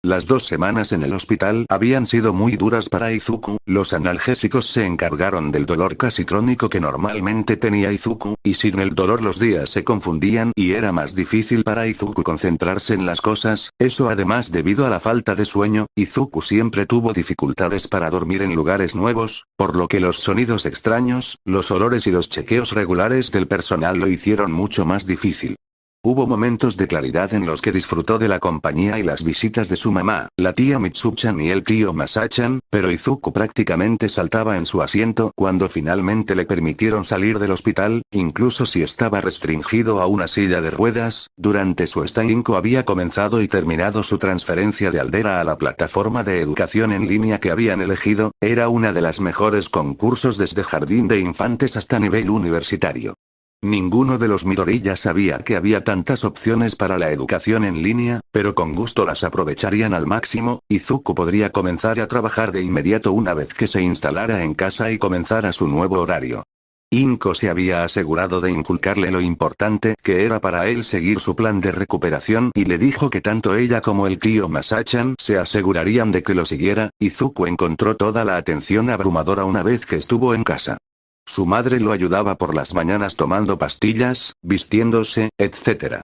Las 2 semanas en el hospital habían sido muy duras para Izuku, los analgésicos se encargaron del dolor casi crónico que normalmente tenía Izuku, y sin el dolor los días se confundían y era más difícil para Izuku concentrarse en las cosas, eso además debido a la falta de sueño, Izuku siempre tuvo dificultades para dormir en lugares nuevos, por lo que los sonidos extraños, los olores y los chequeos regulares del personal lo hicieron mucho más difícil. Hubo momentos de claridad en los que disfrutó de la compañía y las visitas de su mamá, la tía Mitsuchan y el tío Masachan, pero Izuku prácticamente saltaba en su asiento cuando finalmente le permitieron salir del hospital, incluso si estaba restringido a una silla de ruedas. Durante su estancia había comenzado y terminado su transferencia de Aldera a la plataforma de educación en línea que habían elegido, era una de las mejores concursos desde jardín de infantes hasta nivel universitario. Ninguno de los Midoriya sabía que había tantas opciones para la educación en línea, pero con gusto las aprovecharían al máximo. Izuku podría comenzar a trabajar de inmediato una vez que se instalara en casa y comenzara su nuevo horario. Inko se había asegurado de inculcarle lo importante que era para él seguir su plan de recuperación y le dijo que tanto ella como el tío Masachan se asegurarían de que lo siguiera. Izuku encontró toda la atención abrumadora una vez que estuvo en casa. Su madre lo ayudaba por las mañanas tomando pastillas, vistiéndose, etc.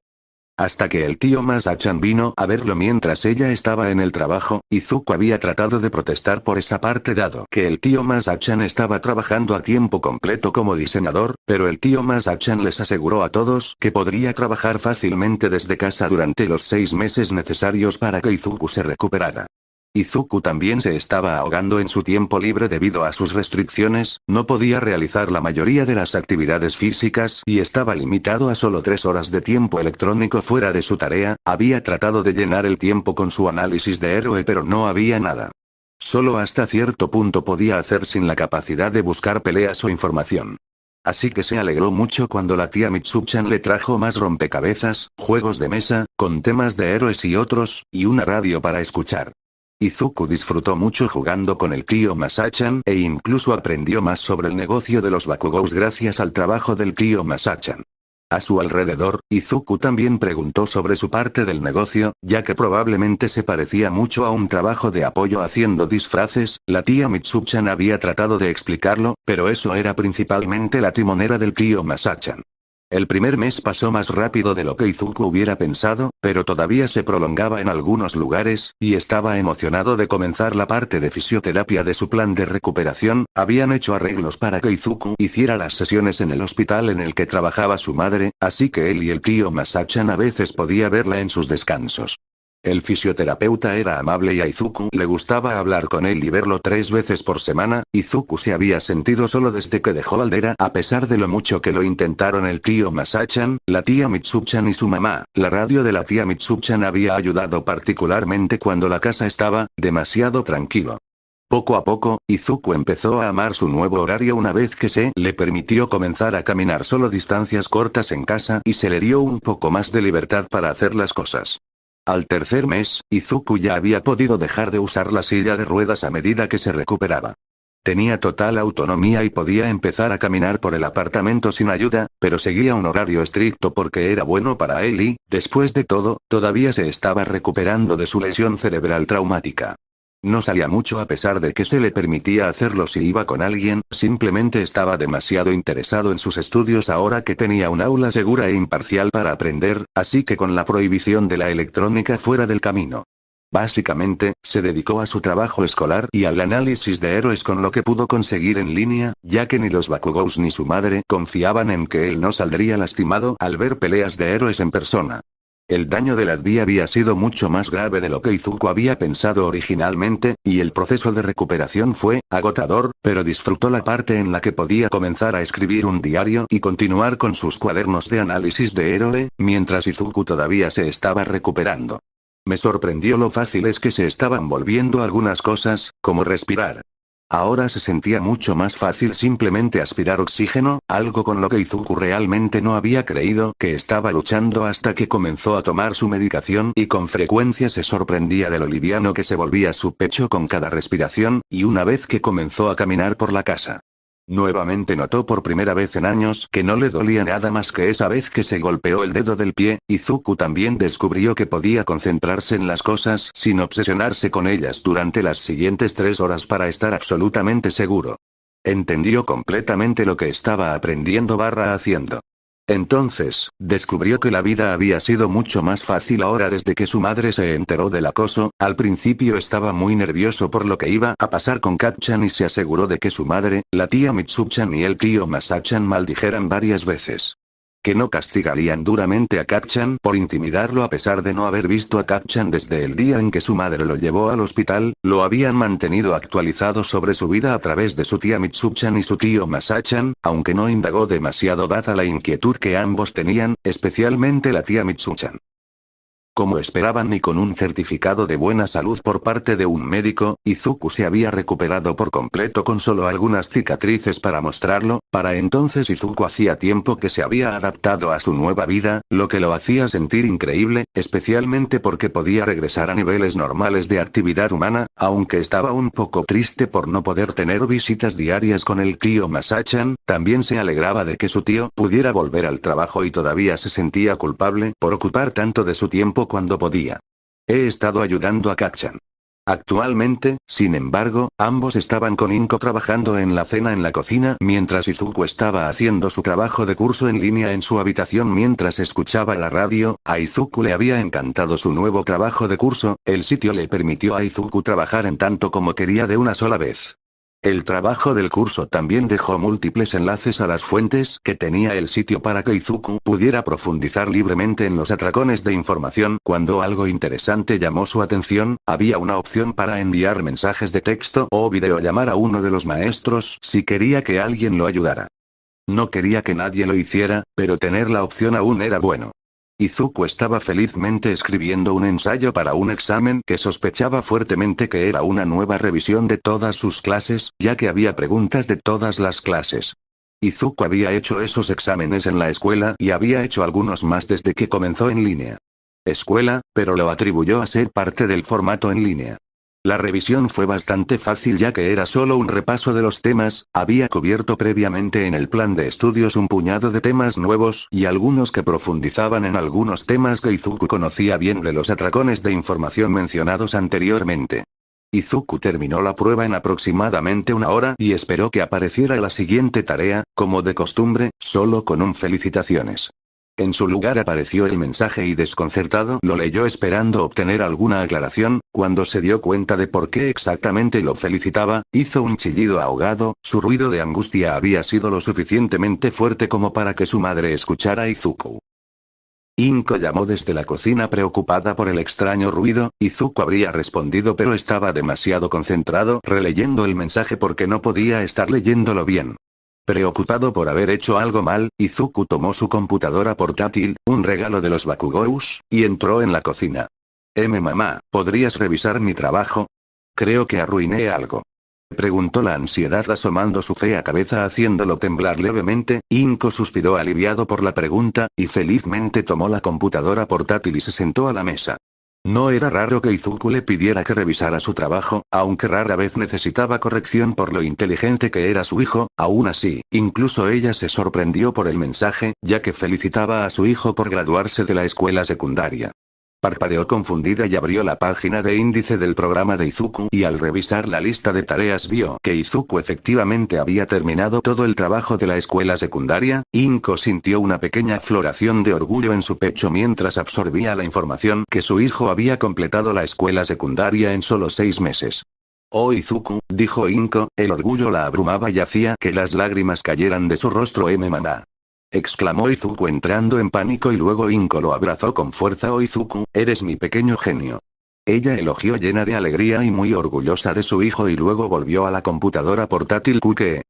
Hasta que el tío Masachan vino a verlo mientras ella estaba en el trabajo. Izuku había tratado de protestar por esa parte dado que el tío Masachan estaba trabajando a tiempo completo como diseñador, pero el tío Masachan les aseguró a todos que podría trabajar fácilmente desde casa durante los 6 meses necesarios para que Izuku se recuperara. Izuku también se estaba ahogando en su tiempo libre debido a sus restricciones, no podía realizar la mayoría de las actividades físicas y estaba limitado a solo 3 horas de tiempo electrónico fuera de su tarea. Había tratado de llenar el tiempo con su análisis de héroe pero no había nada. Solo hasta cierto punto podía hacer sin la capacidad de buscar peleas o información. Así que se alegró mucho cuando la tía Mitsuchan le trajo más rompecabezas, juegos de mesa, con temas de héroes y otros, y una radio para escuchar. Izuku disfrutó mucho jugando con el tío Masachan e incluso aprendió más sobre el negocio de los Bakugous gracias al trabajo del tío Masachan. A su alrededor, Izuku también preguntó sobre su parte del negocio, ya que probablemente se parecía mucho a un trabajo de apoyo haciendo disfraces. La tía Mitsuchan había tratado de explicarlo, pero eso era principalmente la timonera del tío Masachan. El primer mes pasó más rápido de lo que Izuku hubiera pensado, pero todavía se prolongaba en algunos lugares, y estaba emocionado de comenzar la parte de fisioterapia de su plan de recuperación. Habían hecho arreglos para que Izuku hiciera las sesiones en el hospital en el que trabajaba su madre, así que él y el tío Masachan a veces podía verla en sus descansos. El fisioterapeuta era amable y a Izuku le gustaba hablar con él y verlo 3 veces por semana. Izuku se había sentido solo desde que dejó Aldera a pesar de lo mucho que lo intentaron el tío Masachan, la tía Mitsuchan y su mamá. La radio de la tía Mitsuchan había ayudado particularmente cuando la casa estaba demasiado tranquilo. Poco a poco, Izuku empezó a amar su nuevo horario una vez que se le permitió comenzar a caminar solo distancias cortas en casa y se le dio un poco más de libertad para hacer las cosas. Al tercer mes, Izuku ya había podido dejar de usar la silla de ruedas a medida que se recuperaba. Tenía total autonomía y podía empezar a caminar por el apartamento sin ayuda, pero seguía un horario estricto porque era bueno para él y, después de todo, todavía se estaba recuperando de su lesión cerebral traumática. No salía mucho a pesar de que se le permitía hacerlo si iba con alguien, simplemente estaba demasiado interesado en sus estudios ahora que tenía un aula segura e imparcial para aprender, así que con la prohibición de la electrónica fuera del camino. Básicamente, se dedicó a su trabajo escolar y al análisis de héroes con lo que pudo conseguir en línea, ya que ni los Bakugous ni su madre confiaban en que él no saldría lastimado al ver peleas de héroes en persona. El daño del Advi había sido mucho más grave de lo que Izuku había pensado originalmente, y el proceso de recuperación fue agotador, pero disfrutó la parte en la que podía comenzar a escribir un diario y continuar con sus cuadernos de análisis de héroe, mientras Izuku todavía se estaba recuperando. Me sorprendió lo fáciles que se estaban volviendo algunas cosas, como respirar. Ahora se sentía mucho más fácil simplemente aspirar oxígeno, algo con lo que Izuku realmente no había creído que estaba luchando hasta que comenzó a tomar su medicación y con frecuencia se sorprendía de lo liviano que se volvía su pecho con cada respiración, y una vez que comenzó a caminar por la casa. Nuevamente notó por primera vez en años que no le dolía nada más que esa vez que se golpeó el dedo del pie. Izuku también descubrió que podía concentrarse en las cosas sin obsesionarse con ellas durante las siguientes 3 horas para estar absolutamente seguro. Entendió completamente lo que estaba aprendiendo / haciendo. Entonces, descubrió que la vida había sido mucho más fácil ahora desde que su madre se enteró del acoso. Al principio estaba muy nervioso por lo que iba a pasar con Kat-chan y se aseguró de que su madre, la tía Mitsu-chan y el tío Masa-chan maldijeran varias veces. Que no castigarían duramente a Kat-chan por intimidarlo a pesar de no haber visto a Kat-chan desde el día en que su madre lo llevó al hospital. Lo habían mantenido actualizado sobre su vida a través de su tía Mitsu-chan y su tío Masa-chan, aunque no indagó demasiado dada la inquietud que ambos tenían, especialmente la tía Mitsu-chan. Como esperaban y con un certificado de buena salud por parte de un médico, Izuku se había recuperado por completo con solo algunas cicatrices para mostrarlo. Para entonces Izuku hacía tiempo que se había adaptado a su nueva vida, lo que lo hacía sentir increíble, especialmente porque podía regresar a niveles normales de actividad humana, aunque estaba un poco triste por no poder tener visitas diarias con el tío Masa-chan. También se alegraba de que su tío pudiera volver al trabajo y todavía se sentía culpable por ocupar tanto de su tiempo cuando podía. He estado ayudando a Kat-chan. Actualmente, sin embargo, ambos estaban con Inko trabajando en la cena en la cocina mientras Izuku estaba haciendo su trabajo de curso en línea en su habitación mientras escuchaba la radio. A Izuku le había encantado su nuevo trabajo de curso, el sitio le permitió a Izuku trabajar en tanto como quería de una sola vez. El trabajo del curso también dejó múltiples enlaces a las fuentes que tenía el sitio para que Izuku pudiera profundizar libremente en los atracones de información. Cuando algo interesante llamó su atención, había una opción para enviar mensajes de texto o videollamar a uno de los maestros si quería que alguien lo ayudara. No quería que nadie lo hiciera, pero tener la opción aún era bueno. Izuku estaba felizmente escribiendo un ensayo para un examen que sospechaba fuertemente que era una nueva revisión de todas sus clases, ya que había preguntas de todas las clases. Izuku había hecho esos exámenes en la escuela y había hecho algunos más desde que comenzó en línea. Escuela, pero lo atribuyó a ser parte del formato en línea. La revisión fue bastante fácil ya que era solo un repaso de los temas. Había cubierto previamente en el plan de estudios un puñado de temas nuevos y algunos que profundizaban en algunos temas que Izuku conocía bien de los atracones de información mencionados anteriormente. Izuku terminó la prueba en aproximadamente 1 hora y esperó que apareciera la siguiente tarea, como de costumbre, solo con un felicitaciones. En su lugar apareció el mensaje y desconcertado lo leyó esperando obtener alguna aclaración. Cuando se dio cuenta de por qué exactamente lo felicitaba, hizo un chillido ahogado. Su ruido de angustia había sido lo suficientemente fuerte como para que su madre escuchara a Izuku. Inko llamó desde la cocina preocupada por el extraño ruido. Izuku habría respondido pero estaba demasiado concentrado releyendo el mensaje porque no podía estar leyéndolo bien. Preocupado por haber hecho algo mal, Izuku tomó su computadora portátil, un regalo de los Bakugous, y entró en la cocina. Mamá, ¿podrías revisar mi trabajo? Creo que arruiné algo. Preguntó la ansiedad asomando su fea cabeza haciéndolo temblar levemente. Inko suspiró aliviado por la pregunta, y felizmente tomó la computadora portátil y se sentó a la mesa. No era raro que Izuku le pidiera que revisara su trabajo, aunque rara vez necesitaba corrección por lo inteligente que era su hijo. Aún así, incluso ella se sorprendió por el mensaje, ya que felicitaba a su hijo por graduarse de la escuela secundaria. Parpadeó confundida y abrió la página de índice del programa de Izuku y al revisar la lista de tareas vio que Izuku efectivamente había terminado todo el trabajo de la escuela secundaria. Inko sintió una pequeña floración de orgullo en su pecho mientras absorbía la información que su hijo había completado la escuela secundaria en solo 6 meses. Oh Izuku, dijo Inko, el orgullo la abrumaba y hacía que las lágrimas cayeran de su rostro. Mamá, exclamó Izuku entrando en pánico y luego Inko lo abrazó con fuerza. Oh Izuku, eres mi pequeño genio. Ella elogió llena de alegría y muy orgullosa de su hijo y luego volvió a la computadora portátil. ¿Qué?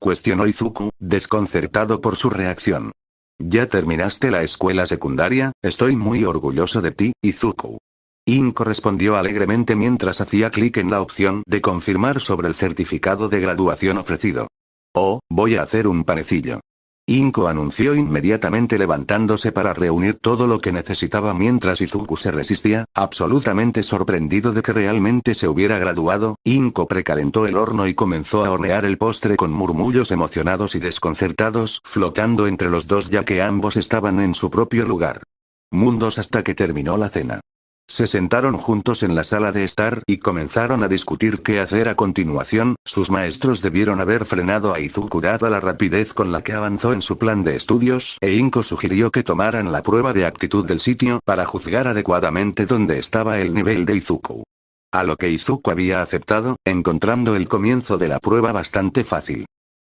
Cuestionó Izuku, desconcertado por su reacción. ¿Ya terminaste la escuela secundaria? Estoy muy orgulloso de ti, Izuku. Inko respondió alegremente mientras hacía clic en la opción de confirmar sobre el certificado de graduación ofrecido. Oh, voy a hacer un panecillo. Inko anunció inmediatamente levantándose para reunir todo lo que necesitaba mientras Izuku se resistía, absolutamente sorprendido de que realmente se hubiera graduado. Inko precalentó el horno y comenzó a hornear el postre con murmullos emocionados y desconcertados, flotando entre los dos ya que ambos estaban en su propio lugar. Mundos hasta que terminó la cena. Se sentaron juntos en la sala de estar y comenzaron a discutir qué hacer a continuación. Sus maestros debieron haber frenado a Izuku dada la rapidez con la que avanzó en su plan de estudios, e Inko sugirió que tomaran la prueba de actitud del sitio para juzgar adecuadamente dónde estaba el nivel de Izuku. A lo que Izuku había aceptado, encontrando el comienzo de la prueba bastante fácil.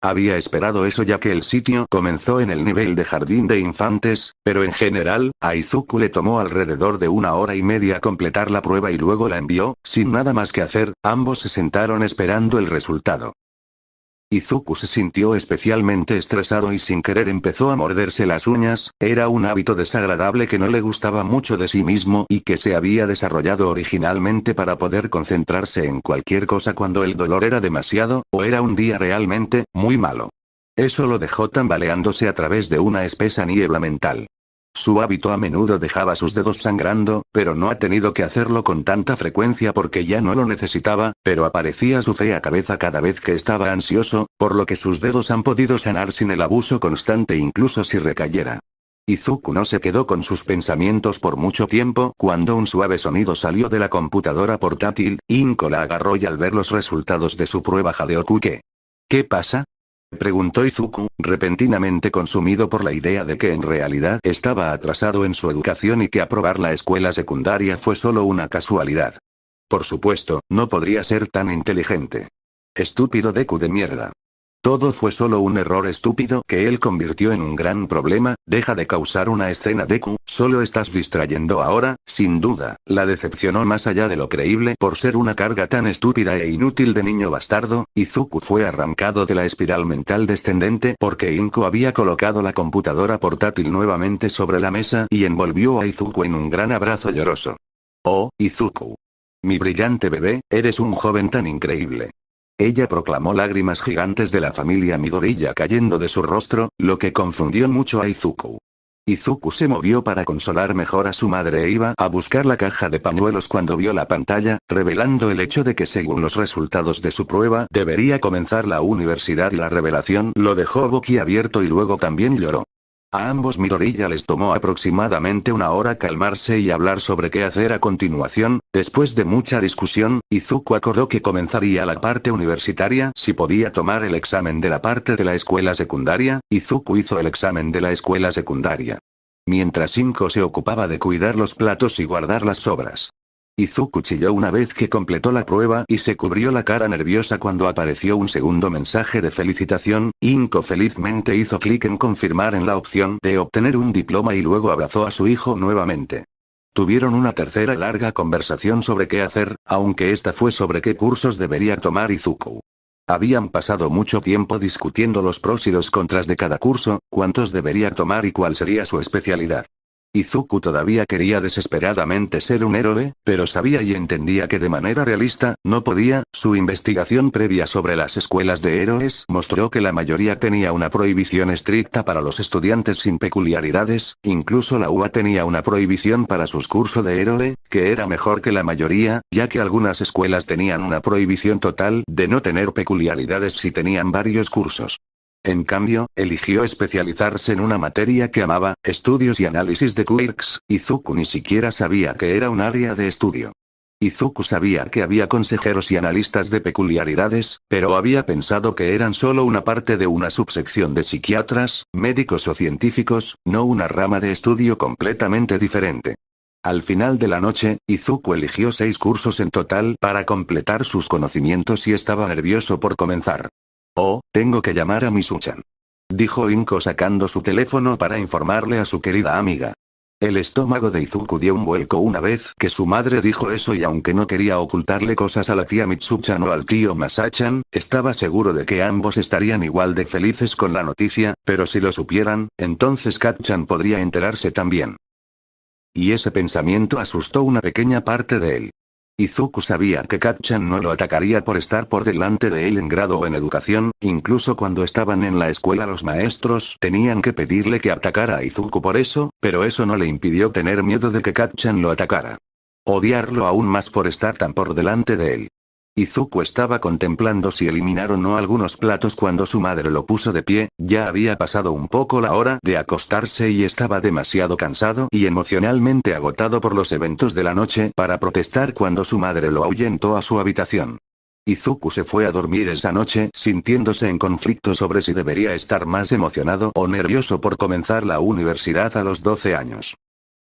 Había esperado eso ya que el sitio comenzó en el nivel de jardín de infantes, pero en general, a Izuku le tomó alrededor de 1 hora y media completar la prueba y luego la envió. Sin nada más que hacer, ambos se sentaron esperando el resultado. Izuku se sintió especialmente estresado y sin querer empezó a morderse las uñas. Era un hábito desagradable que no le gustaba mucho de sí mismo y que se había desarrollado originalmente para poder concentrarse en cualquier cosa cuando el dolor era demasiado, o era un día realmente muy malo. Eso lo dejó tambaleándose a través de una espesa niebla mental. Su hábito a menudo dejaba sus dedos sangrando, pero no ha tenido que hacerlo con tanta frecuencia porque ya no lo necesitaba, pero aparecía su fea cabeza cada vez que estaba ansioso, por lo que sus dedos han podido sanar sin el abuso constante incluso si recayera. Izuku no se quedó con sus pensamientos por mucho tiempo. Cuando un suave sonido salió de la computadora portátil, Inko la agarró y al ver los resultados de su prueba jadeó. ¿Qué pasa?, preguntó Izuku, repentinamente consumido por la idea de que en realidad estaba atrasado en su educación y que aprobar la escuela secundaria fue solo una casualidad. Por supuesto, no podría ser tan inteligente. Estúpido Deku de mierda. Todo fue solo un error estúpido que él convirtió en un gran problema. Deja de causar una escena, Deku, solo estás distrayendo ahora. Sin duda, la decepcionó más allá de lo creíble por ser una carga tan estúpida e inútil de niño bastardo. Izuku fue arrancado de la espiral mental descendente porque Inko había colocado la computadora portátil nuevamente sobre la mesa y envolvió a Izuku en un gran abrazo lloroso. Oh, Izuku. Mi brillante bebé, eres un joven tan increíble. Ella proclamó, lágrimas gigantes de la familia Midoriya cayendo de su rostro, lo que confundió mucho a Izuku. Izuku se movió para consolar mejor a su madre e iba a buscar la caja de pañuelos cuando vio la pantalla, revelando el hecho de que según los resultados de su prueba debería comenzar la universidad y la revelación lo dejó boquiabierto y luego también lloró. A ambos Midoriya les tomó aproximadamente 1 hora calmarse y hablar sobre qué hacer a continuación. Después de mucha discusión, Izuku acordó que comenzaría la parte universitaria si podía tomar el examen de la parte de la escuela secundaria. Izuku hizo el examen de la escuela secundaria. Mientras Inko se ocupaba de cuidar los platos y guardar las sobras. Izuku chilló una vez que completó la prueba y se cubrió la cara nerviosa cuando apareció un segundo mensaje de felicitación. Inko felizmente hizo clic en confirmar en la opción de obtener un diploma y luego abrazó a su hijo nuevamente. Tuvieron una tercera larga conversación sobre qué hacer, aunque esta fue sobre qué cursos debería tomar Izuku. Habían pasado mucho tiempo discutiendo los pros y los contras de cada curso, cuántos debería tomar y cuál sería su especialidad. Izuku todavía quería desesperadamente ser un héroe, pero sabía y entendía que de manera realista, no podía. Su investigación previa sobre las escuelas de héroes mostró que la mayoría tenía una prohibición estricta para los estudiantes sin peculiaridades, incluso la UA tenía una prohibición para sus cursos de héroe, que era mejor que la mayoría, ya que algunas escuelas tenían una prohibición total de no tener peculiaridades si tenían varios cursos. En cambio, eligió especializarse en una materia que amaba, estudios y análisis de quirks. Izuku ni siquiera sabía que era un área de estudio. Izuku sabía que había consejeros y analistas de peculiaridades, pero había pensado que eran solo una parte de una subsección de psiquiatras, médicos o científicos, no una rama de estudio completamente diferente. Al final de la noche, Izuku eligió 6 cursos en total para completar sus conocimientos y estaba nervioso por comenzar. Oh, tengo que llamar a Misuchan. Dijo Inko sacando su teléfono para informarle a su querida amiga. El estómago de Izuku dio un vuelco una vez que su madre dijo eso y aunque no quería ocultarle cosas a la tía Mitsuchan o al tío Masachan, estaba seguro de que ambos estarían igual de felices con la noticia, pero si lo supieran, entonces Katchan podría enterarse también. Y ese pensamiento asustó una pequeña parte de él. Izuku sabía que Kacchan no lo atacaría por estar por delante de él en grado o en educación, incluso cuando estaban en la escuela los maestros tenían que pedirle que atacara a Izuku por eso, pero eso no le impidió tener miedo de que Kacchan lo atacara. Odiarlo aún más por estar tan por delante de él. Izuku estaba contemplando si eliminar o no algunos platos cuando su madre lo puso de pie, ya había pasado un poco la hora de acostarse y estaba demasiado cansado y emocionalmente agotado por los eventos de la noche para protestar cuando su madre lo ahuyentó a su habitación. Izuku se fue a dormir esa noche sintiéndose en conflicto sobre si debería estar más emocionado o nervioso por comenzar la universidad a los 12 años.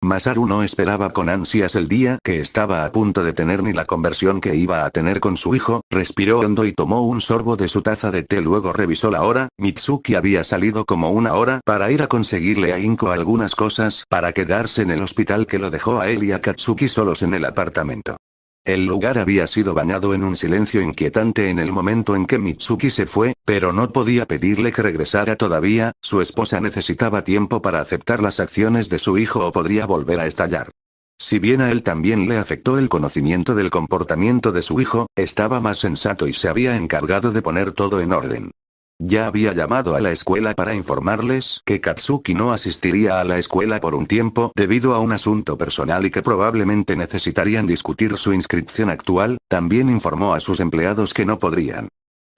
Masaru no esperaba con ansias el día que estaba a punto de tener ni la conversión que iba a tener con su hijo, respiró hondo y tomó un sorbo de su taza de té, luego revisó la hora. Mitsuki había salido como una hora para ir a conseguirle a Inko algunas cosas para quedarse en el hospital que lo dejó a él y a Katsuki solos en el apartamento. El lugar había sido bañado en un silencio inquietante en el momento en que Mitsuki se fue, pero no podía pedirle que regresara todavía, su esposa necesitaba tiempo para aceptar las acciones de su hijo o podría volver a estallar. Si bien a él también le afectó el conocimiento del comportamiento de su hijo, estaba más sensato y se había encargado de poner todo en orden. Ya había llamado a la escuela para informarles que Katsuki no asistiría a la escuela por un tiempo debido a un asunto personal y que probablemente necesitarían discutir su inscripción actual, también informó a sus empleados que no podrían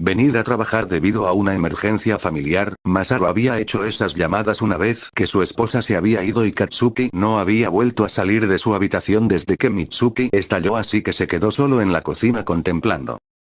venir a trabajar debido a una emergencia familiar. Masaru había hecho esas llamadas una vez que su esposa se había ido y Katsuki no había vuelto a salir de su habitación desde que Mitsuki estalló, así que se quedó solo en la cocina contemplando.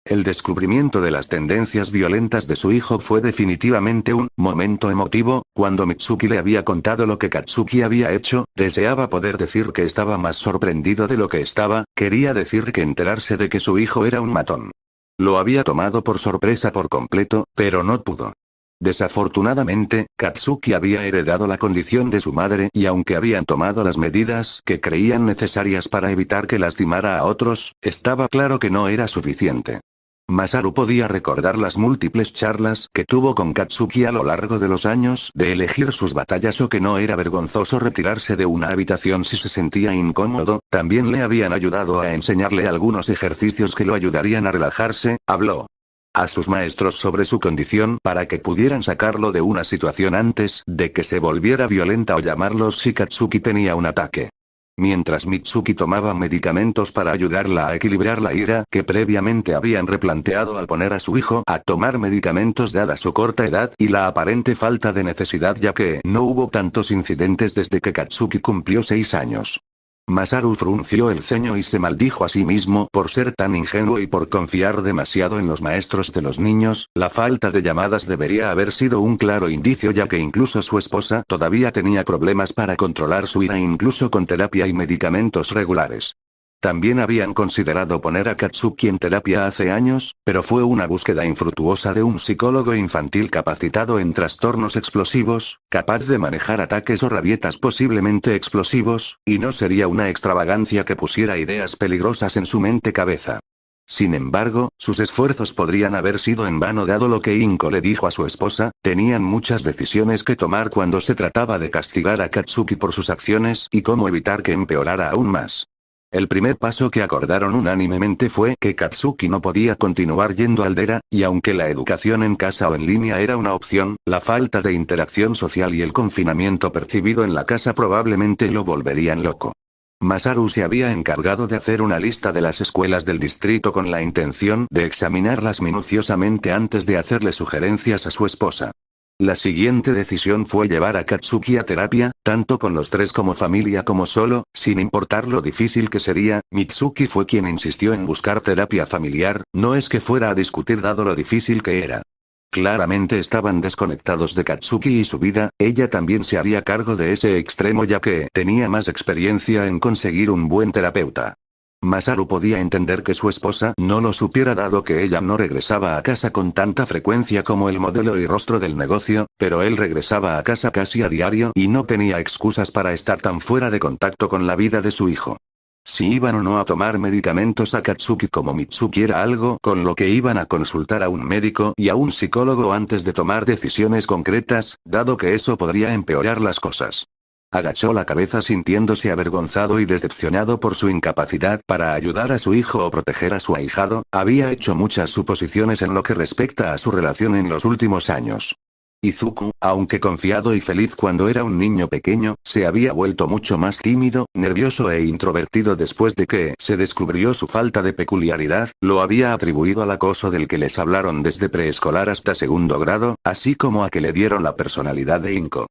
El descubrimiento de las tendencias violentas de su hijo fue definitivamente un momento emotivo. Cuando Mitsuki le había contado lo que Katsuki había hecho, deseaba poder decir que estaba más sorprendido de lo que estaba, quería decir que enterarse de que su hijo era un matón. Lo había tomado por sorpresa por completo, pero no pudo. Desafortunadamente, Katsuki había heredado la condición de su madre y aunque habían tomado las medidas que creían necesarias para evitar que lastimara a otros, estaba claro que no era suficiente. Masaru podía recordar las múltiples charlas que tuvo con Katsuki a lo largo de los años de elegir sus batallas o que no era vergonzoso retirarse de una habitación si se sentía incómodo, también le habían ayudado a enseñarle algunos ejercicios que lo ayudarían a relajarse, habló a sus maestros sobre su condición para que pudieran sacarlo de una situación antes de que se volviera violenta o llamarlos si Katsuki tenía un ataque. Mientras Mitsuki tomaba medicamentos para ayudarla a equilibrar la ira que previamente habían replanteado al poner a su hijo a tomar medicamentos dada su corta edad y la aparente falta de necesidad ya que no hubo tantos incidentes desde que Katsuki cumplió 6 años. Masaru frunció el ceño y se maldijo a sí mismo por ser tan ingenuo y por confiar demasiado en los maestros de los niños. La falta de llamadas debería haber sido un claro indicio ya que incluso su esposa todavía tenía problemas para controlar su ira incluso con terapia y medicamentos regulares. También habían considerado poner a Katsuki en terapia hace años, pero fue una búsqueda infructuosa de un psicólogo infantil capacitado en trastornos explosivos, capaz de manejar ataques o rabietas posiblemente explosivos, y no sería una extravagancia que pusiera ideas peligrosas en su mente cabeza. Sin embargo, sus esfuerzos podrían haber sido en vano dado lo que Inko le dijo a su esposa, tenían muchas decisiones que tomar cuando se trataba de castigar a Katsuki por sus acciones y cómo evitar que empeorara aún más. El primer paso que acordaron unánimemente fue que Katsuki no podía continuar yendo al DERA, y aunque la educación en casa o en línea era una opción, la falta de interacción social y el confinamiento percibido en la casa probablemente lo volverían loco. Masaru se había encargado de hacer una lista de las escuelas del distrito con la intención de examinarlas minuciosamente antes de hacerle sugerencias a su esposa. La siguiente decisión fue llevar a Katsuki a terapia, tanto con los tres como familia como solo, sin importar lo difícil que sería. Mitsuki fue quien insistió en buscar terapia familiar, no es que fuera a discutir dado lo difícil que era. Claramente estaban desconectados de Katsuki y su vida, ella también se haría cargo de ese extremo ya que tenía más experiencia en conseguir un buen terapeuta. Masaru podía entender que su esposa no lo supiera dado que ella no regresaba a casa con tanta frecuencia como el modelo y rostro del negocio, pero él regresaba a casa casi a diario y no tenía excusas para estar tan fuera de contacto con la vida de su hijo. Si iban o no a tomar medicamentos a Katsuki como Mitsuki era algo con lo que iban a consultar a un médico y a un psicólogo antes de tomar decisiones concretas, dado que eso podría empeorar las cosas. Agachó la cabeza sintiéndose avergonzado y decepcionado por su incapacidad para ayudar a su hijo o proteger a su ahijado. Había hecho muchas suposiciones en lo que respecta a su relación en los últimos años. Izuku, aunque confiado y feliz cuando era un niño pequeño, se había vuelto mucho más tímido, nervioso e introvertido después de que se descubrió su falta de peculiaridad. Lo había atribuido al acoso del que les hablaron desde preescolar hasta segundo grado, así como a que le dieron la personalidad de Inko.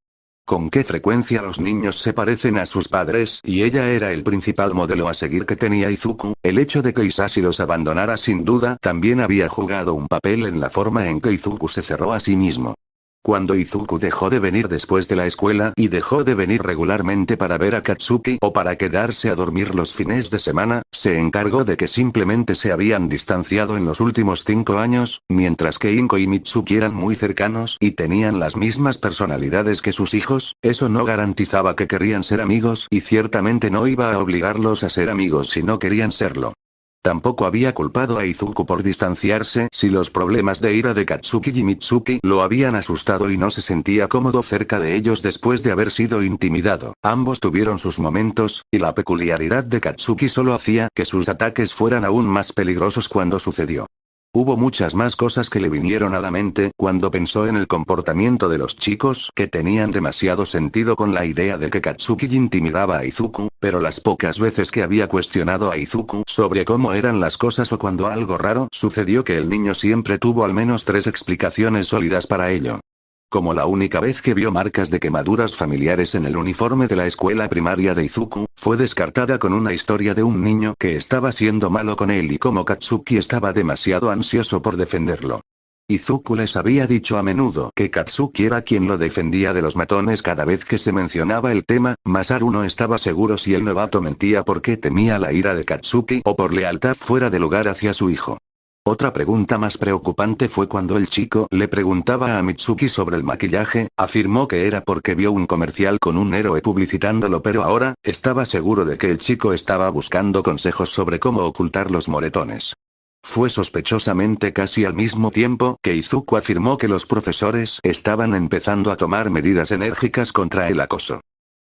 Con qué frecuencia los niños se parecen a sus padres, y ella era el principal modelo a seguir que tenía Izuku. El hecho de que Isashi los abandonara sin duda también había jugado un papel en la forma en que Izuku se cerró a sí mismo. Cuando Izuku dejó de venir después de la escuela y dejó de venir regularmente para ver a Katsuki o para quedarse a dormir los fines de semana, se encargó de que simplemente se habían distanciado en los últimos 5 años, mientras que Inko y Mitsuki eran muy cercanos y tenían las mismas personalidades que sus hijos. Eso no garantizaba que querían ser amigos y ciertamente no iba a obligarlos a ser amigos si no querían serlo. Tampoco había culpado a Izuku por distanciarse si los problemas de ira de Katsuki y Mitsuki lo habían asustado y no se sentía cómodo cerca de ellos después de haber sido intimidado. Ambos tuvieron sus momentos, y la peculiaridad de Katsuki solo hacía que sus ataques fueran aún más peligrosos cuando sucedió. Hubo muchas más cosas que le vinieron a la mente cuando pensó en el comportamiento de los chicos que tenían demasiado sentido con la idea de que Katsuki intimidaba a Izuku, pero las pocas veces que había cuestionado a Izuku sobre cómo eran las cosas o cuando algo raro sucedió que el niño siempre tuvo al menos 3 explicaciones sólidas para ello. Como la única vez que vio marcas de quemaduras familiares en el uniforme de la escuela primaria de Izuku, fue descartada con una historia de un niño que estaba siendo malo con él y como Katsuki estaba demasiado ansioso por defenderlo. Izuku les había dicho a menudo que Katsuki era quien lo defendía de los matones cada vez que se mencionaba el tema. Masaru no estaba seguro si el novato mentía porque temía la ira de Katsuki o por lealtad fuera de lugar hacia su hijo. Otra pregunta más preocupante fue cuando el chico le preguntaba a Mitsuki sobre el maquillaje. Afirmó que era porque vio un comercial con un héroe publicitándolo, pero ahora estaba seguro de que el chico estaba buscando consejos sobre cómo ocultar los moretones. Fue sospechosamente casi al mismo tiempo que Izuku afirmó que los profesores estaban empezando a tomar medidas enérgicas contra el acoso.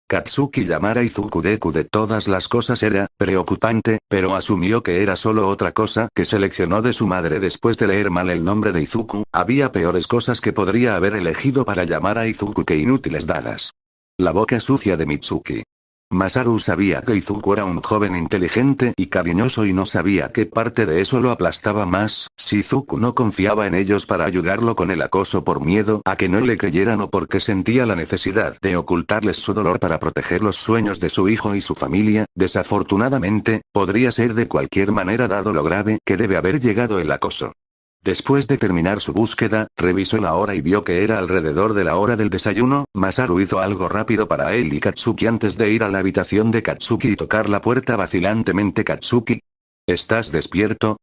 Katsuki llamar a Izuku Deku de todas las cosas era preocupante, pero asumió que era solo otra cosa que seleccionó de su madre después de leer mal el nombre de Izuku. Había peores cosas que podría haber elegido para llamar a Izuku que inútiles dadas. La boca sucia de Mitsuki. Masaru sabía que Izuku era un joven inteligente y cariñoso y no sabía qué parte de eso lo aplastaba más, si Izuku no confiaba en ellos para ayudarlo con el acoso por miedo a que no le creyeran o porque sentía la necesidad de ocultarles su dolor para proteger los sueños de su hijo y su familia. Desafortunadamente, podría ser de cualquier manera dado lo grave que debe haber llegado el acoso. Después de terminar su búsqueda, revisó la hora y vio que era alrededor de la hora del desayuno. Masaru hizo algo rápido para él y Katsuki antes de ir a la habitación de Katsuki y tocar la puerta vacilantemente. ¿Katsuki? ¿Estás despierto?,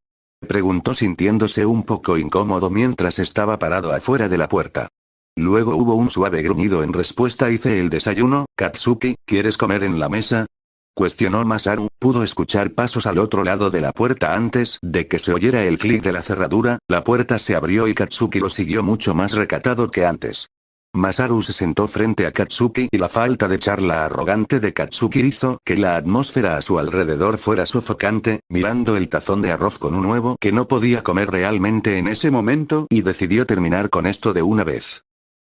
preguntó sintiéndose un poco incómodo mientras estaba parado afuera de la puerta. Luego hubo un suave gruñido en respuesta. Hice el desayuno. Katsuki, ¿quieres comer en la mesa?, cuestionó Masaru. Pudo escuchar pasos al otro lado de la puerta antes de que se oyera el clic de la cerradura. La puerta se abrió y Katsuki lo siguió mucho más recatado que antes. Masaru se sentó frente a Katsuki y la falta de charla arrogante de Katsuki hizo que la atmósfera a su alrededor fuera sofocante, mirando el tazón de arroz con un huevo que no podía comer realmente en ese momento y decidió terminar con esto de una vez.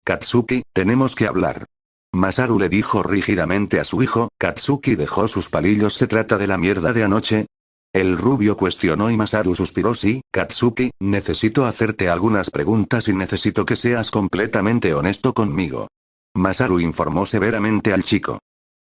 Katsuki, tenemos que hablar. Masaru le dijo rígidamente a su hijo. Katsuki dejó sus palillos. ¿Se trata de la mierda de anoche?, el rubio cuestionó y Masaru suspiró. Sí, Katsuki, necesito hacerte algunas preguntas y necesito que seas completamente honesto conmigo. Masaru informó severamente al chico.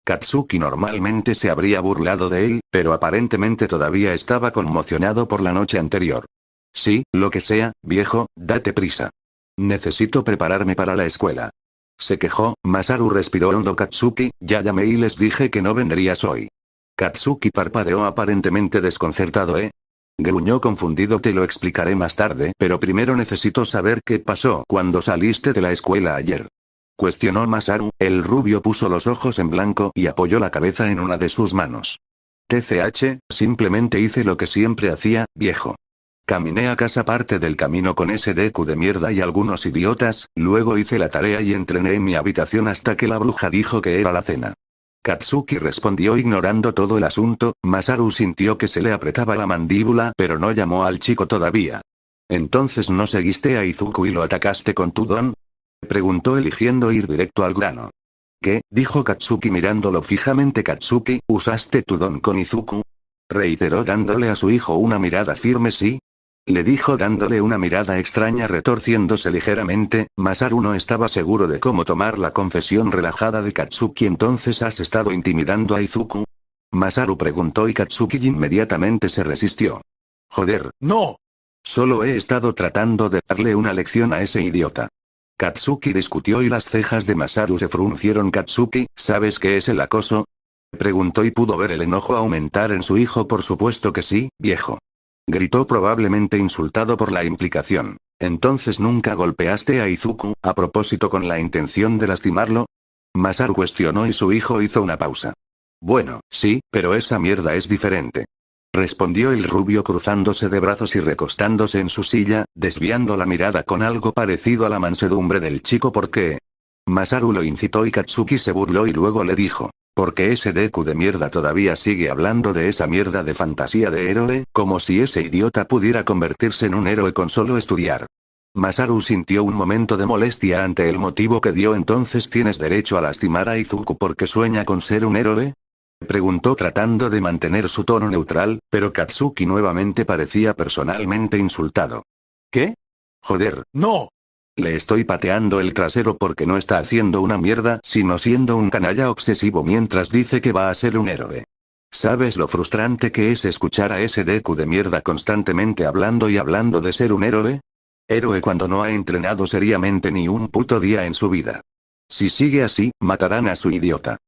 Katsuki normalmente se habría burlado de él, pero aparentemente todavía estaba conmocionado por la noche anterior. Sí, lo que sea, viejo, date prisa. Necesito prepararme para la escuela. Se quejó. Masaru respiró hondo. Katsuki, ya llamé y les dije que no vendrías hoy. Katsuki parpadeó aparentemente desconcertado. Gruñó confundido. Te lo explicaré más tarde, pero primero necesito saber qué pasó cuando saliste de la escuela ayer. Cuestionó Masaru. El rubio puso los ojos en blanco y apoyó la cabeza en una de sus manos. TCH, simplemente hice lo que siempre hacía, viejo. Caminé a casa parte del camino con ese Deku de mierda y algunos idiotas, luego hice la tarea y entrené en mi habitación hasta que la bruja dijo que era la cena. Katsuki respondió ignorando todo el asunto. Masaru sintió que se le apretaba la mandíbula pero no llamó al chico todavía. ¿Entonces no seguiste a Izuku y lo atacaste con tu don? Preguntó eligiendo ir directo al grano. ¿Qué? Dijo Katsuki mirándolo fijamente. Katsuki, ¿usaste tu don con Izuku? Reiteró dándole a su hijo una mirada firme. Sí. Le dijo dándole una mirada extraña retorciéndose ligeramente. Masaru no estaba seguro de cómo tomar la confesión relajada de Katsuki. ¿Entonces has estado intimidando a Izuku? Masaru preguntó y Katsuki inmediatamente se resistió. Joder, no. Solo he estado tratando de darle una lección a ese idiota. Katsuki discutió y las cejas de Masaru se fruncieron. Katsuki, ¿sabes qué es el acoso? Preguntó y pudo ver el enojo aumentar en su hijo. Por supuesto que sí, viejo. Gritó probablemente insultado por la implicación. ¿Entonces nunca golpeaste a Izuku, a propósito con la intención de lastimarlo? Masaru cuestionó y su hijo hizo una pausa. Bueno, sí, pero esa mierda es diferente. Respondió el rubio cruzándose de brazos y recostándose en su silla, desviando la mirada con algo parecido a la mansedumbre del chico. ¿Por qué? Masaru lo incitó y Katsuki se burló y luego le dijo. Porque ese Deku de mierda todavía sigue hablando de esa mierda de fantasía de héroe, como si ese idiota pudiera convertirse en un héroe con solo estudiar. Masaru sintió un momento de molestia ante el motivo que dio. ¿Entonces tienes derecho a lastimar a Izuku porque sueña con ser un héroe? Preguntó tratando de mantener su tono neutral, pero Katsuki nuevamente parecía personalmente insultado. ¿Qué? Joder, no. Le estoy pateando el trasero porque no está haciendo una mierda sino siendo un canalla obsesivo mientras dice que va a ser un héroe. ¿Sabes lo frustrante que es escuchar a ese Deku de mierda constantemente hablando y hablando de ser un héroe? Héroe cuando no ha entrenado seriamente ni un puto día en su vida. Si sigue así, matarán a su idiota.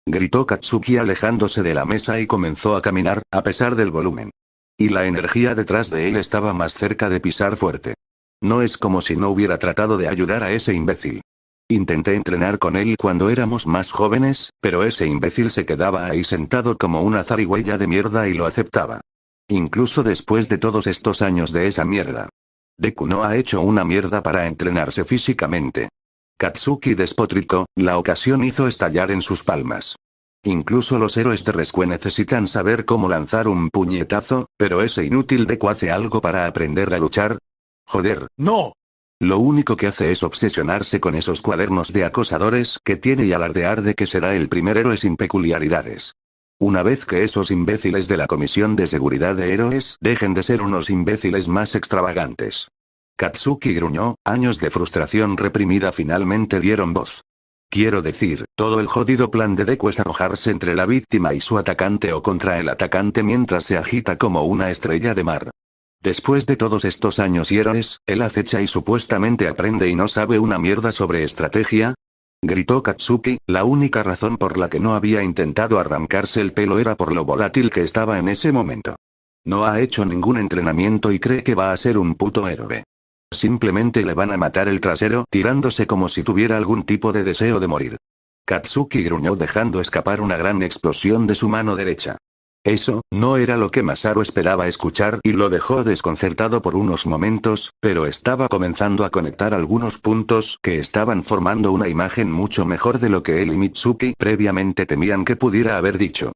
Gritó Katsuki alejándose de la mesa y comenzó a caminar, a pesar del volumen. Y la energía detrás de él estaba más cerca de pisar fuerte. No es como si no hubiera tratado de ayudar a ese imbécil. Intenté entrenar con él cuando éramos más jóvenes, pero ese imbécil se quedaba ahí sentado como una zarigüeya de mierda y lo aceptaba. Incluso después de todos estos años de esa mierda. Deku no ha hecho una mierda para entrenarse físicamente. Katsuki despotricó, la ocasión hizo estallar en sus palmas. Incluso los héroes de Rescue necesitan saber cómo lanzar un puñetazo, pero ese inútil Deku hace algo para aprender a luchar. Joder, no. Lo único que hace es obsesionarse con esos cuadernos de acosadores que tiene y alardear de que será el primer héroe sin peculiaridades. Una vez que esos imbéciles de la Comisión de Seguridad de Héroes dejen de ser unos imbéciles más extravagantes. Katsuki gruñó, años de frustración reprimida finalmente dieron voz. Quiero decir, todo el jodido plan de Deku es arrojarse entre la víctima y su atacante o contra el atacante mientras se agita como una estrella de mar. Después de todos estos años y héroes, él acecha y supuestamente aprende y no sabe una mierda sobre estrategia. Gritó Katsuki, la única razón por la que no había intentado arrancarse el pelo era por lo volátil que estaba en ese momento. No ha hecho ningún entrenamiento y cree que va a ser un puto héroe. Simplemente le van a matar el trasero tirándose como si tuviera algún tipo de deseo de morir. Katsuki gruñó dejando escapar una gran explosión de su mano derecha. Eso, no era lo que Masaru esperaba escuchar y lo dejó desconcertado por unos momentos, pero estaba comenzando a conectar algunos puntos que estaban formando una imagen mucho mejor de lo que él y Mitsuki previamente temían que pudiera haber dicho.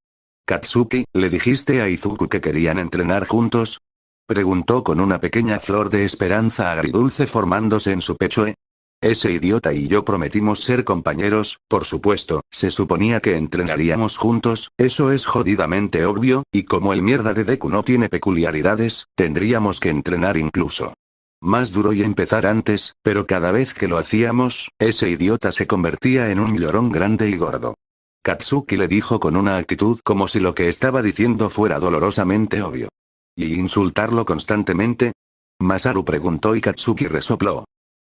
Katsuki, ¿le dijiste a Izuku que querían entrenar juntos? Preguntó con una pequeña flor de esperanza agridulce formándose en su pecho. Ese idiota y yo prometimos ser compañeros, por supuesto, se suponía que entrenaríamos juntos, eso es jodidamente obvio, y como el mierda de Deku no tiene peculiaridades, tendríamos que entrenar incluso más duro y empezar antes, pero cada vez que lo hacíamos, ese idiota se convertía en un llorón grande y gordo. Katsuki le dijo con una actitud como si lo que estaba diciendo fuera dolorosamente obvio. ¿Y insultarlo constantemente? Masaru preguntó y Katsuki resopló.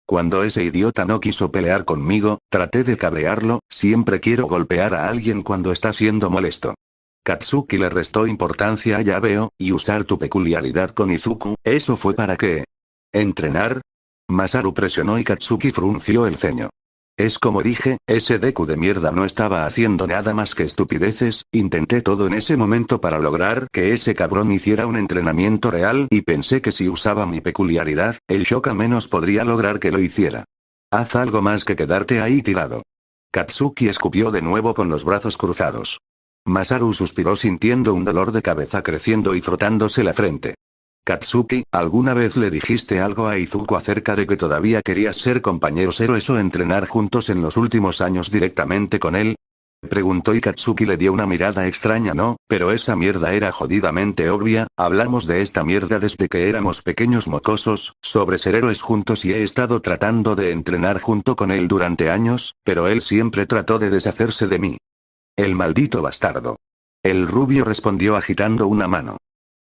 Cuando ese idiota no quiso pelear conmigo, traté de cabrearlo, siempre quiero golpear a alguien cuando está siendo molesto. Katsuki le restó importancia. Ya veo, y usar tu peculiaridad con Izuku, ¿eso fue para qué? ¿Entrenar? Masaru presionó y Katsuki frunció el ceño. Es como dije, ese Deku de mierda no estaba haciendo nada más que estupideces, intenté todo en ese momento para lograr que ese cabrón hiciera un entrenamiento real y pensé que si usaba mi peculiaridad, el Shoka menos podría lograr que lo hiciera. Haz algo más que quedarte ahí tirado. Katsuki escupió de nuevo con los brazos cruzados. Masaru suspiró sintiendo un dolor de cabeza creciendo y frotándose la frente. Katsuki, ¿alguna vez le dijiste algo a Izuku acerca de que todavía querías ser compañeros héroes o entrenar juntos en los últimos años directamente con él? Preguntó y Katsuki le dio una mirada extraña. No, pero esa mierda era jodidamente obvia, hablamos de esta mierda desde que éramos pequeños mocosos, sobre ser héroes juntos y he estado tratando de entrenar junto con él durante años, pero él siempre trató de deshacerse de mí. El maldito bastardo. El rubio respondió agitando una mano.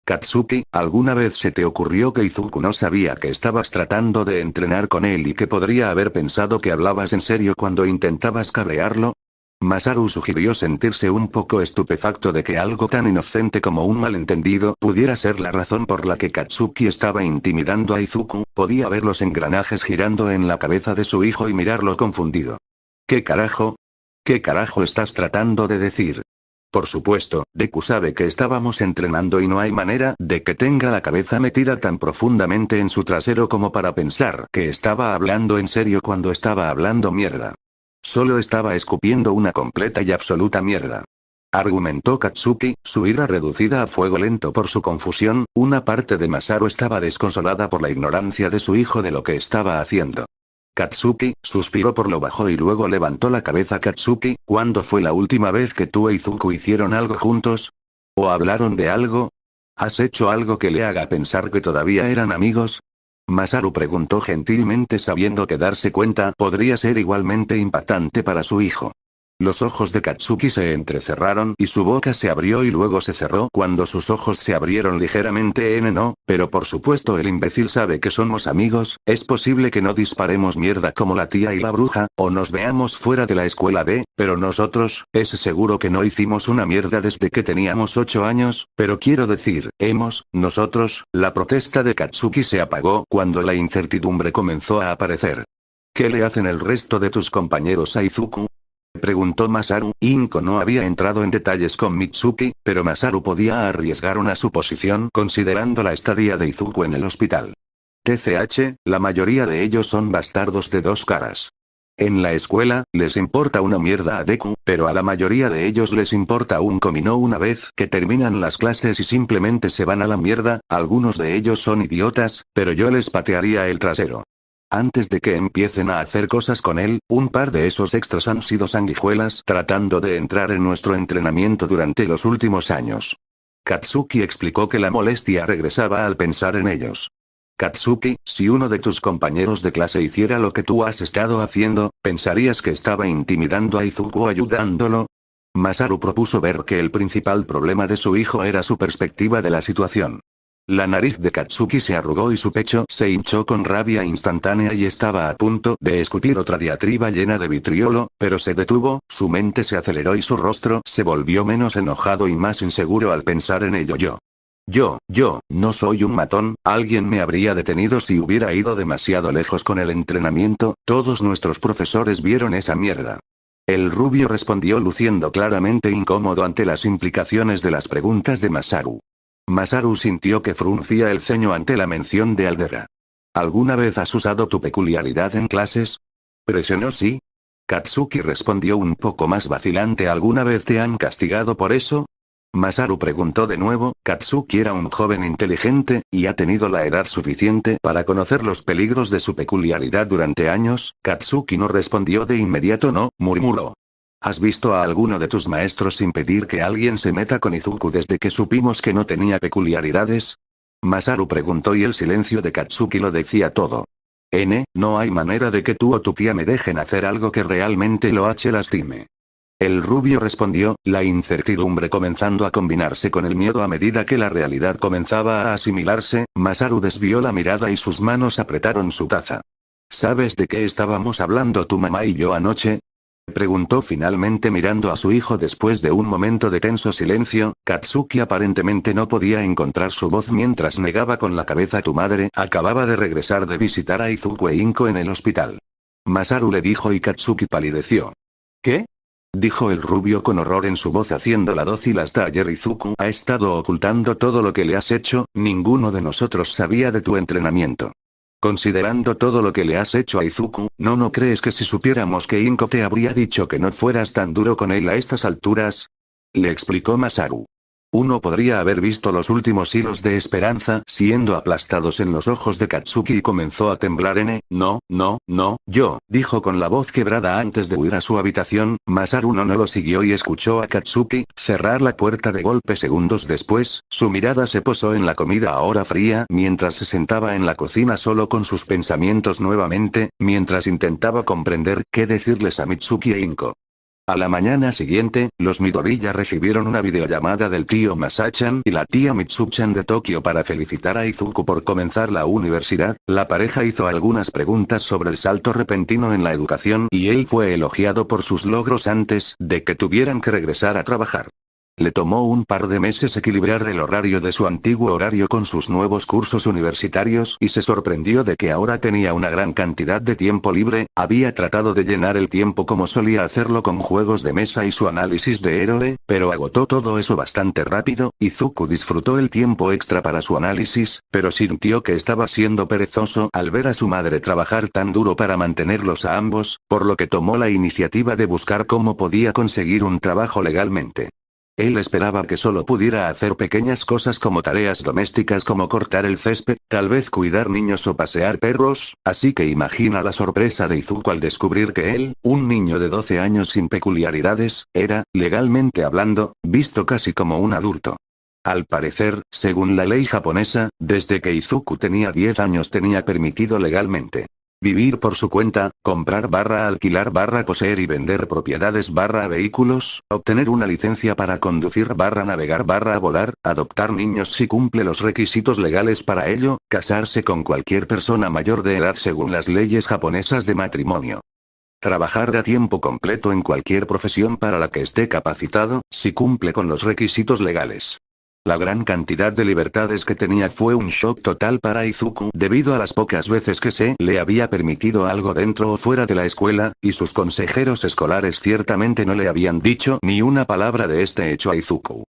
Katsuki, ¿alguna vez se te ocurrió que Izuku no sabía que estabas tratando de entrenar con él y que podría haber pensado que hablabas en serio cuando intentabas cabrearlo? Masaru sugirió sentirse un poco estupefacto de que algo tan inocente como un malentendido pudiera ser la razón por la que Katsuki estaba intimidando a Izuku, podía ver los engranajes girando en la cabeza de su hijo y mirarlo confundido. ¿Qué carajo? ¿Qué carajo estás tratando de decir? Por supuesto, Deku sabe que estábamos entrenando y no hay manera de que tenga la cabeza metida tan profundamente en su trasero como para pensar que estaba hablando en serio cuando estaba hablando mierda. Solo estaba escupiendo una completa y absoluta mierda. Argumentó Katsuki, su ira reducida a fuego lento por su confusión, una parte de Masaru estaba desconsolada por la ignorancia de su hijo de lo que estaba haciendo. Katsuki, suspiró por lo bajo y luego levantó la cabeza. Katsuki, ¿cuándo fue la última vez que tú e Izuku hicieron algo juntos? ¿O hablaron de algo? ¿Has hecho algo que le haga pensar que todavía eran amigos? Masaru preguntó gentilmente sabiendo que darse cuenta podría ser igualmente impactante para su hijo. Los ojos de Katsuki se entrecerraron y su boca se abrió y luego se cerró cuando sus ojos se abrieron ligeramente. No, pero por supuesto el imbécil sabe que somos amigos, es posible que no disparemos mierda como la tía y la bruja, o nos veamos fuera de la escuela pero nosotros, es seguro que no hicimos una mierda desde que teníamos 8 años, pero quiero decir, nosotros, la protesta de Katsuki se apagó cuando la incertidumbre comenzó a aparecer. ¿Qué le hacen el resto de tus compañeros a Izuku? Preguntó Masaru. Inko no había entrado en detalles con Mitsuki, pero Masaru podía arriesgar una suposición considerando la estadía de Izuku en el hospital. TCH, la mayoría de ellos son bastardos de dos caras. En la escuela, les importa una mierda a Deku, pero a la mayoría de ellos les importa un comino una vez que terminan las clases y simplemente se van a la mierda. Algunos de ellos son idiotas, pero yo les patearía el trasero. Antes de que empiecen a hacer cosas con él, un par de esos extras han sido sanguijuelas tratando de entrar en nuestro entrenamiento durante los últimos años. Katsuki explicó que la molestia regresaba al pensar en ellos. Katsuki, si uno de tus compañeros de clase hiciera lo que tú has estado haciendo, ¿pensarías que estaba intimidando a Izuku o ayudándolo? Masaru propuso ver que el principal problema de su hijo era su perspectiva de la situación. La nariz de Katsuki se arrugó y su pecho se hinchó con rabia instantánea y estaba a punto de escupir otra diatriba llena de vitriolo, pero se detuvo, su mente se aceleró y su rostro se volvió menos enojado y más inseguro al pensar en ello. Yo no soy un matón, alguien me habría detenido si hubiera ido demasiado lejos con el entrenamiento, todos nuestros profesores vieron esa mierda. El rubio respondió luciendo claramente incómodo ante las implicaciones de las preguntas de Masaru. Masaru sintió que fruncía el ceño ante la mención de Aldera. ¿Alguna vez has usado tu peculiaridad en clases? Presionó sí. Katsuki respondió un poco más vacilante. ¿Alguna vez te han castigado por eso? Masaru preguntó de nuevo. Katsuki era un joven inteligente, y ha tenido la edad suficiente para conocer los peligros de su peculiaridad durante años. Katsuki no respondió de inmediato. No, murmuró. ¿Has visto a alguno de tus maestros impedir que alguien se meta con Izuku desde que supimos que no tenía peculiaridades? Masaru preguntó y el silencio de Katsuki lo decía todo. No hay manera de que tú o tu tía me dejen hacer algo que realmente lo lastime. El rubio respondió, la incertidumbre comenzando a combinarse con el miedo a medida que la realidad comenzaba a asimilarse. Masaru desvió la mirada y sus manos apretaron su taza. ¿Sabes de qué estábamos hablando tu mamá y yo anoche? Preguntó finalmente mirando a su hijo después de un momento de tenso silencio. Katsuki aparentemente no podía encontrar su voz mientras negaba con la cabeza. Tu madre acababa de regresar de visitar a Izuku e Inko en el hospital. Masaru le dijo y Katsuki palideció. ¿Qué? Dijo el rubio con horror en su voz haciéndola dócil hasta ayer. Izuku ha estado ocultando todo lo que le has hecho, ninguno de nosotros sabía de tu entrenamiento. Considerando todo lo que le has hecho a Izuku, ¿no crees que si supiéramos que Inko te habría dicho que no fueras tan duro con él a estas alturas? Le explicó Masaru. Uno podría haber visto los últimos hilos de esperanza siendo aplastados en los ojos de Katsuki y comenzó a temblar. No, yo, dijo con la voz quebrada antes de huir a su habitación. Masaru no lo siguió y escuchó a Katsuki cerrar la puerta de golpe. Segundos después, su mirada se posó en la comida ahora fría mientras se sentaba en la cocina solo con sus pensamientos nuevamente, mientras intentaba comprender qué decirles a Mitsuki e Inko. A la mañana siguiente, los Midoriya recibieron una videollamada del tío Masachan y la tía Mitsuchan de Tokio para felicitar a Izuku por comenzar la universidad. La pareja hizo algunas preguntas sobre el salto repentino en la educación y él fue elogiado por sus logros antes de que tuvieran que regresar a trabajar. Le tomó un par de meses equilibrar el horario de su antiguo horario con sus nuevos cursos universitarios y se sorprendió de que ahora tenía una gran cantidad de tiempo libre. Había tratado de llenar el tiempo como solía hacerlo con juegos de mesa y su análisis de héroe, pero agotó todo eso bastante rápido. Izuku disfrutó el tiempo extra para su análisis, pero sintió que estaba siendo perezoso al ver a su madre trabajar tan duro para mantenerlos a ambos, por lo que tomó la iniciativa de buscar cómo podía conseguir un trabajo legalmente. Él esperaba que solo pudiera hacer pequeñas cosas como tareas domésticas como cortar el césped, tal vez cuidar niños o pasear perros, así que imagina la sorpresa de Izuku al descubrir que él, un niño de 12 años sin peculiaridades, era, legalmente hablando, visto casi como un adulto. Al parecer, según la ley japonesa, desde que Izuku tenía 10 años tenía permitido legalmente vivir por su cuenta, comprar alquilar poseer y vender propiedades vehículos, obtener una licencia para conducir navegar volar, adoptar niños si cumple los requisitos legales para ello, casarse con cualquier persona mayor de edad según las leyes japonesas de matrimonio. Trabajar a tiempo completo en cualquier profesión para la que esté capacitado, si cumple con los requisitos legales. La gran cantidad de libertades que tenía fue un shock total para Izuku debido a las pocas veces que se le había permitido algo dentro o fuera de la escuela, y sus consejeros escolares ciertamente no le habían dicho ni una palabra de este hecho a Izuku.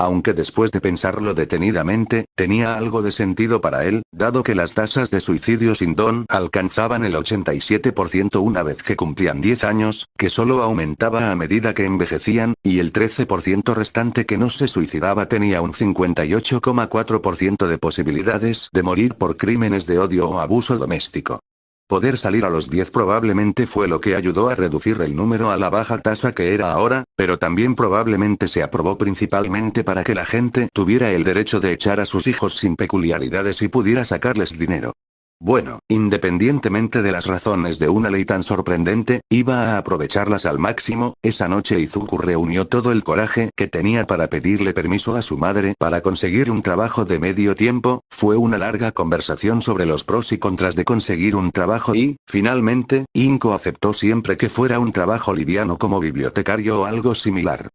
Aunque después de pensarlo detenidamente, tenía algo de sentido para él, dado que las tasas de suicidio sin don alcanzaban el 87% una vez que cumplían 10 años, que solo aumentaba a medida que envejecían, y el 13% restante que no se suicidaba tenía un 58,4% de posibilidades de morir por crímenes de odio o abuso doméstico. Poder salir a los 10 probablemente fue lo que ayudó a reducir el número a la baja tasa que era ahora, pero también probablemente se aprobó principalmente para que la gente tuviera el derecho de echar a sus hijos sin peculiaridades y pudiera sacarles dinero. Bueno, independientemente de las razones de una ley tan sorprendente, iba a aprovecharlas al máximo. Esa noche Izuku reunió todo el coraje que tenía para pedirle permiso a su madre para conseguir un trabajo de medio tiempo. Fue una larga conversación sobre los pros y contras de conseguir un trabajo y, finalmente, Inko aceptó siempre que fuera un trabajo liviano como bibliotecario o algo similar.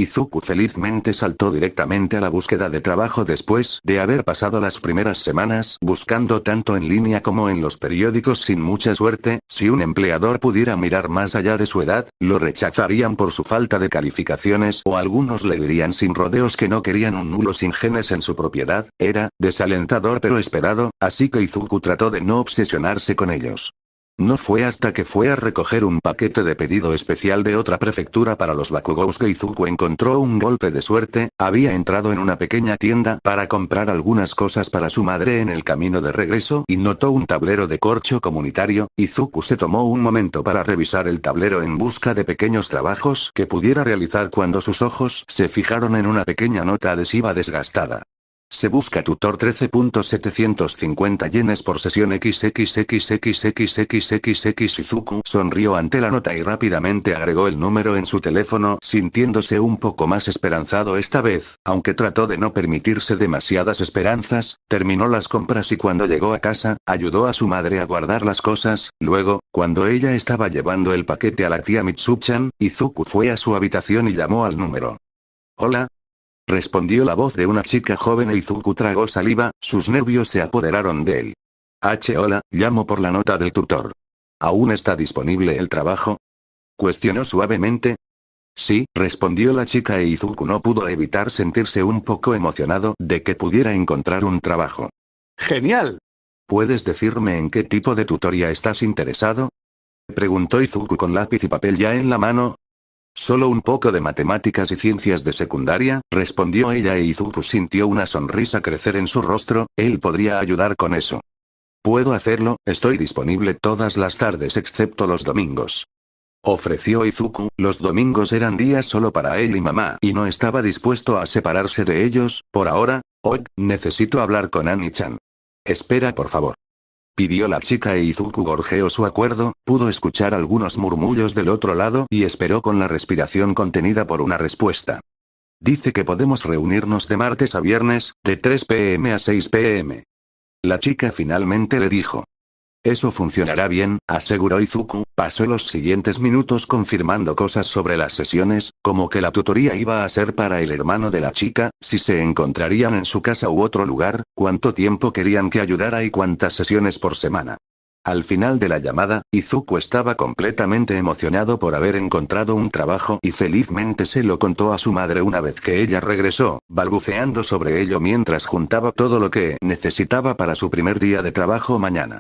Izuku felizmente saltó directamente a la búsqueda de trabajo después de haber pasado las primeras semanas buscando tanto en línea como en los periódicos sin mucha suerte. Si un empleador pudiera mirar más allá de su edad, lo rechazarían por su falta de calificaciones o algunos le dirían sin rodeos que no querían un nulo sin genes en su propiedad. Era desalentador pero esperado, así que Izuku trató de no obsesionarse con ellos. No fue hasta que fue a recoger un paquete de pedido especial de otra prefectura para los Bakugous que Izuku encontró un golpe de suerte. Había entrado en una pequeña tienda para comprar algunas cosas para su madre en el camino de regreso y notó un tablero de corcho comunitario. Izuku se tomó un momento para revisar el tablero en busca de pequeños trabajos que pudiera realizar cuando sus ojos se fijaron en una pequeña nota adhesiva desgastada. Se busca tutor 13.750 yenes por sesión XXXXXXXX. Izuku sonrió ante la nota y rápidamente agregó el número en su teléfono sintiéndose un poco más esperanzado esta vez, aunque trató de no permitirse demasiadas esperanzas. Terminó las compras y cuando llegó a casa, ayudó a su madre a guardar las cosas. Luego, cuando ella estaba llevando el paquete a la tía Mitsuchan, Izuku fue a su habitación y llamó al número. «Hola», respondió la voz de una chica joven e Izuku tragó saliva, sus nervios se apoderaron de él. Hola, llamo por la nota del tutor. ¿Aún está disponible el trabajo?, cuestionó suavemente. Sí, respondió la chica e Izuku no pudo evitar sentirse un poco emocionado de que pudiera encontrar un trabajo. ¡Genial! ¿Puedes decirme en qué tipo de tutoría estás interesado? Preguntó Izuku con lápiz y papel ya en la mano. Solo un poco de matemáticas y ciencias de secundaria, respondió ella e Izuku sintió una sonrisa crecer en su rostro, él podría ayudar con eso. Puedo hacerlo, estoy disponible todas las tardes excepto los domingos. Ofreció Izuku, los domingos eran días solo para él y mamá y no estaba dispuesto a separarse de ellos, por ahora. Necesito hablar con Annie-chan. Espera por favor. Pidió la chica e Izuku gorjeó su acuerdo, pudo escuchar algunos murmullos del otro lado y esperó con la respiración contenida por una respuesta. Dice que podemos reunirnos de martes a viernes, de 3 p.m. a 6 p.m. La chica finalmente le dijo. Eso funcionará bien, aseguró Izuku, pasó los siguientes minutos confirmando cosas sobre las sesiones, como que la tutoría iba a ser para el hermano de la chica, si se encontrarían en su casa u otro lugar, cuánto tiempo querían que ayudara y cuántas sesiones por semana. Al final de la llamada, Izuku estaba completamente emocionado por haber encontrado un trabajo y felizmente se lo contó a su madre una vez que ella regresó, balbuceando sobre ello mientras juntaba todo lo que necesitaba para su primer día de trabajo mañana.